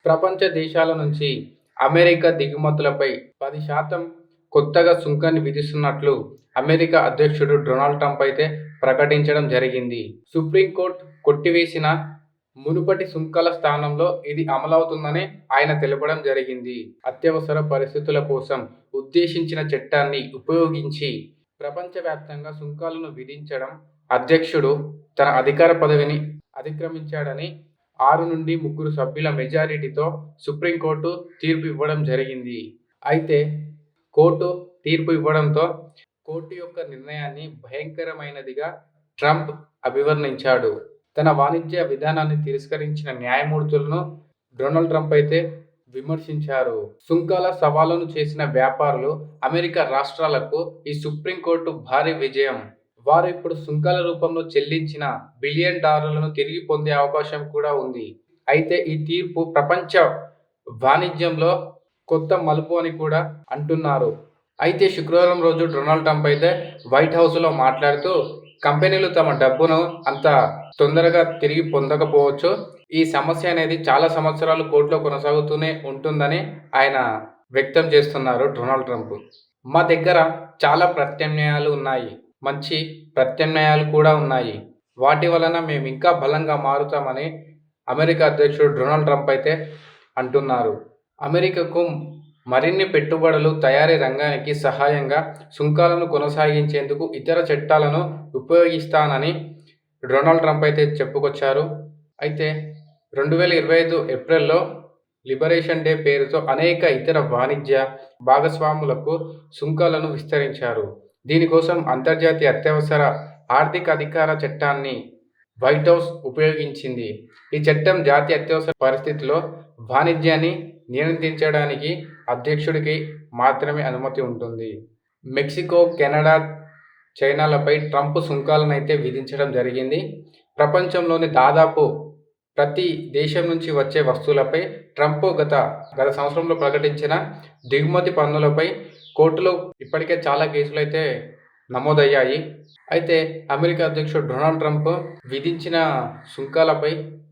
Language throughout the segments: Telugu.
ప్రపంచ దేశాల నుంచి అమెరికా దిగుమతులపై 10% కొత్తగా సుంకాన్ని విధిస్తున్నట్లు అమెరికా అధ్యక్షుడు డొనాల్డ్ ట్రంప్ అయితే ప్రకటించడం జరిగింది. సుప్రీంకోర్టు కొట్టివేసిన మునుపటి సుంకాల స్థానంలో ఇది అమలవుతుందని ఆయన తెలపడం జరిగింది. అత్యవసర పరిస్థితుల కోసం ఉద్దేశించిన చట్టాన్ని ఉపయోగించి ప్రపంచవ్యాప్తంగా సుంకాలను విధించడం అధ్యక్షుడు తన అధికార పదవిని అతిక్రమించాడని 6 నుండి 3 సభ్యుల మెజారిటీతో సుప్రీంకోర్టు తీర్పు ఇవ్వడం జరిగింది. అయితే కోర్టు తీర్పు ఇవ్వడంతో కోర్టు యొక్క నిర్ణయాన్ని భయంకరమైనదిగా ట్రంప్ అభివర్ణించాడు. తన వాణిజ్య విధానాన్ని తిరస్కరించిన న్యాయమూర్తులను డొనాల్డ్ ట్రంప్ అయితే విమర్శించారు. సుంకాల సవాలును చేసిన వ్యాపారులు, అమెరికా రాష్ట్రాలకు ఈ సుప్రీంకోర్టు భారీ విజయం. వారు ఇప్పుడు సుంకాల రూపంలో చెల్లించిన $1 బిలియన్ తిరిగి పొందే అవకాశం కూడా ఉంది. అయితే ఈ తీర్పు ప్రపంచ వాణిజ్యంలో కొత్త మలుపు అని కూడా అంటున్నారు. అయితే శుక్రవారం రోజు డొనాల్డ్ ట్రంప్ అయితే వైట్ హౌస్లో మాట్లాడుతూ కంపెనీలు తమ డబ్బును అంత తొందరగా తిరిగి పొందకపోవచ్చు. ఈ సమస్య అనేది చాలా సంవత్సరాలు కోర్టులో కొనసాగుతూనే ఉంటుందని ఆయన వ్యక్తం చేస్తున్నారు డొనాల్డ్ ట్రంప్. మా దగ్గర చాలా ప్రత్యామ్నాయాలు ఉన్నాయి, మంచి ప్రత్యామ్నాయాలు కూడా ఉన్నాయి. వాటి వలన మేము ఇంకా బలంగా మారుతామని అమెరికా అధ్యక్షుడు డొనాల్డ్ ట్రంప్ అయితే అంటున్నారు. అమెరికాకు మరిన్ని పెట్టుబడులు, తయారీ రంగానికి సహాయంగా సుంకాలను కొనసాగించేందుకు ఇతర చట్టాలను ఉపయోగిస్తానని డొనాల్డ్ ట్రంప్ అయితే చెప్పుకొచ్చారు. అయితే 2025 ఏప్రిల్లో లిబరేషన్ డే పేరుతో అనేక ఇతర వాణిజ్య భాగస్వాములకు సుంకాలను విస్తరించారు. దీనికోసం అంతర్జాతీయ అత్యవసర ఆర్థిక అధికార చట్టాన్ని వైట్ హౌస్ ఉపయోగించింది. ఈ చట్టం జాతీయ అత్యవసర పరిస్థితిలో వాణిజ్యాన్ని నియంత్రించడానికి అధ్యక్షుడికి మాత్రమే అనుమతి ఉంటుంది. మెక్సికో, కెనడా, చైనాలపై ట్రంప్ సుంకాలను అయితే విధించడం జరిగింది. ప్రపంచంలోని దాదాపు ప్రతి దేశం నుంచి వచ్చే వస్తువులపై ట్రంప్ గత సంవత్సరంలో ప్రకటించిన దిగుమతి పన్నులపై కోర్టులో ఇప్పటికే చాలా కేసులు అయితే నమోదయ్యాయి. అయితే అమెరికా అధ్యక్షుడు డొనాల్డ్ ట్రంప్ విధించిన సుంకాలపై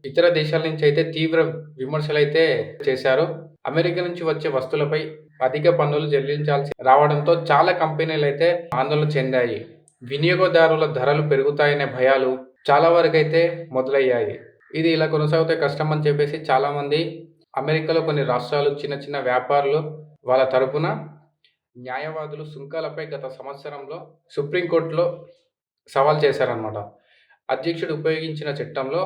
ఇతర దేశాల నుంచి అయితే తీవ్ర విమర్శలు అయితే చేశారు. అమెరికా నుంచి వచ్చే వస్తువులపై అధిక పన్నులు చెల్లించాల్సి రావడంతో చాలా కంపెనీలు అయితే ఆందోళన చెందాయి. వినియోగదారుల ధరలు పెరుగుతాయనే భయాలు చాలా వరకు అయితే మొదలయ్యాయి. ఇది ఇలా కొనసాగితే కష్టం అని చెప్పేసి చాలామంది అమెరికాలో కొన్ని రాష్ట్రాలు, చిన్న చిన్న వ్యాపారులు వాళ్ళ తరపున న్యాయవాదులు సుంకాలపై గత సంవత్సరంలో సుప్రీంకోర్టులో సవాల్ చేశారన్నమాట. అధ్యక్షుడు ఉపయోగించిన చట్టంలో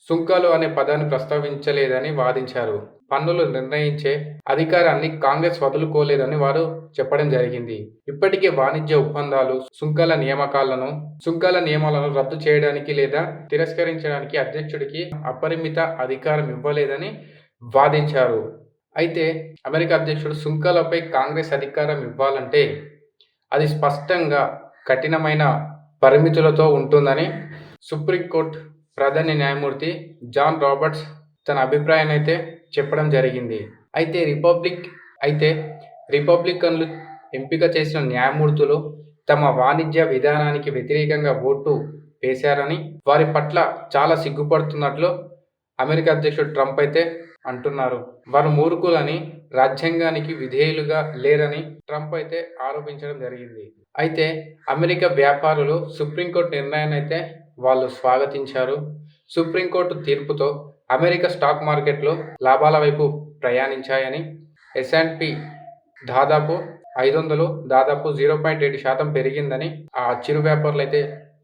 సుంకాలు అనే పదాన్ని ప్రస్తావించలేదని వాదించారు. పన్నులు నిర్ణయించే అధికారాన్ని కాంగ్రెస్ వదులుకోలేదని వారు చెప్పడం జరిగింది. ఇప్పటికే వాణిజ్య ఒప్పందాలు, సుంకాల నియమాలను రద్దు చేయడానికి లేదా తిరస్కరించడానికి అధ్యక్షుడికి అపరిమిత అధికారం ఇవ్వలేదని వాదించారు. అయితే అమెరికా అధ్యక్షుడు సుంకాలపై కాంగ్రెస్ అధికారం ఇవ్వాలంటే అది స్పష్టంగా కఠినమైన పరిమితులతో ఉంటుందని సుప్రీంకోర్టు ప్రధాన న్యాయమూర్తి జాన్ రాబర్ట్స్ తన అభిప్రాయాన్ని అయితే చెప్పడం జరిగింది. అయితే రిపబ్లికన్లు ఎంపిక చేసిన న్యాయమూర్తులు తమ వాణిజ్య విధానానికి వ్యతిరేకంగా ఓటు వేశారని, వారి పట్ల చాలా సిగ్గుపడుతున్నట్లు అమెరికా అధ్యక్షుడు ట్రంప్ అయితే అంటున్నారు. వారు మూర్ఖులని, రాజ్యాంగానికి విధేయులుగా లేరని ట్రంప్ అయితే ఆరోపించడం జరిగింది. అయితే అమెరికా వ్యాపారులు సుప్రీంకోర్టు నిర్ణయాన్ని అయితే వాళ్ళు స్వాగతించారు. సుప్రీంకోర్టు తీర్పుతో అమెరికా స్టాక్ మార్కెట్లు లాభాల వైపు ప్రయాణించాయని, S&P దాదాపు 500 దాదాపు 0.7% పెరిగిందని ఆ చిరు వ్యాపారులు అయితే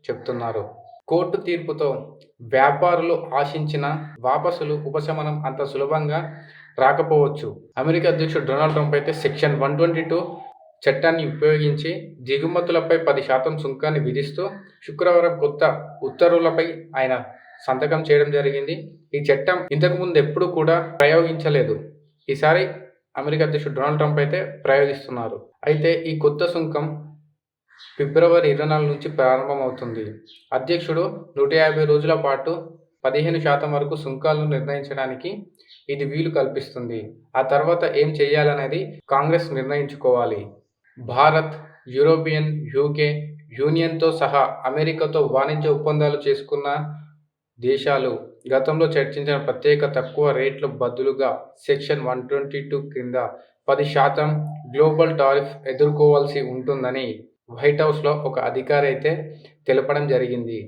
చెప్తున్నారు. కోర్టు తీర్పుతో వ్యాపారులు ఆశించిన వాపసులు ఉపశమనం అంత సులభంగా రాకపోవచ్చు. అమెరికా అధ్యక్షుడు డొనాల్డ్ ట్రంప్ అయితే సెక్షన్ 122 చట్టాన్ని ఉపయోగించి దిగుమతులపై 10% సుంకాన్ని విధిస్తూ శుక్రవారం కొత్త ఉత్తర్వులపై ఆయన సంతకం చేయడం జరిగింది. ఈ చట్టం ఇంతకుముందు ఎప్పుడు కూడా ప్రయోగించలేదు. ఈసారి అమెరికా అధ్యక్షుడు డొనాల్డ్ ట్రంప్ అయితే ప్రయోగిస్తున్నారు. అయితే ఈ కొత్త సుంకం ఫిబ్రవరి 24 నుంచి ప్రారంభమవుతుంది. అధ్యక్షుడు 150 రోజుల పాటు 15% వరకు సుంకాలను నిర్ణయించడానికి ఇది వీలు కల్పిస్తుంది. ఆ తర్వాత ఏం చేయాలనేది కాంగ్రెస్ నిర్ణయించుకోవాలి. భారత్, యూరోపియన్ యూనియన్తో సహా అమెరికాతో వాణిజ్య ఒప్పందాలు చేసుకున్న దేశాలు గతంలో చర్చించిన ప్రత్యేక తక్కువ రేట్ల బదులుగా సెక్షన్ 122 కింద 10% గ్లోబల్ టారిఫ్ ఎదుర్కోవాల్సి ఉంటుందని వైట్ హౌస్‌లో ఒక అధికారి అయితే తెలపడం జరిగింది.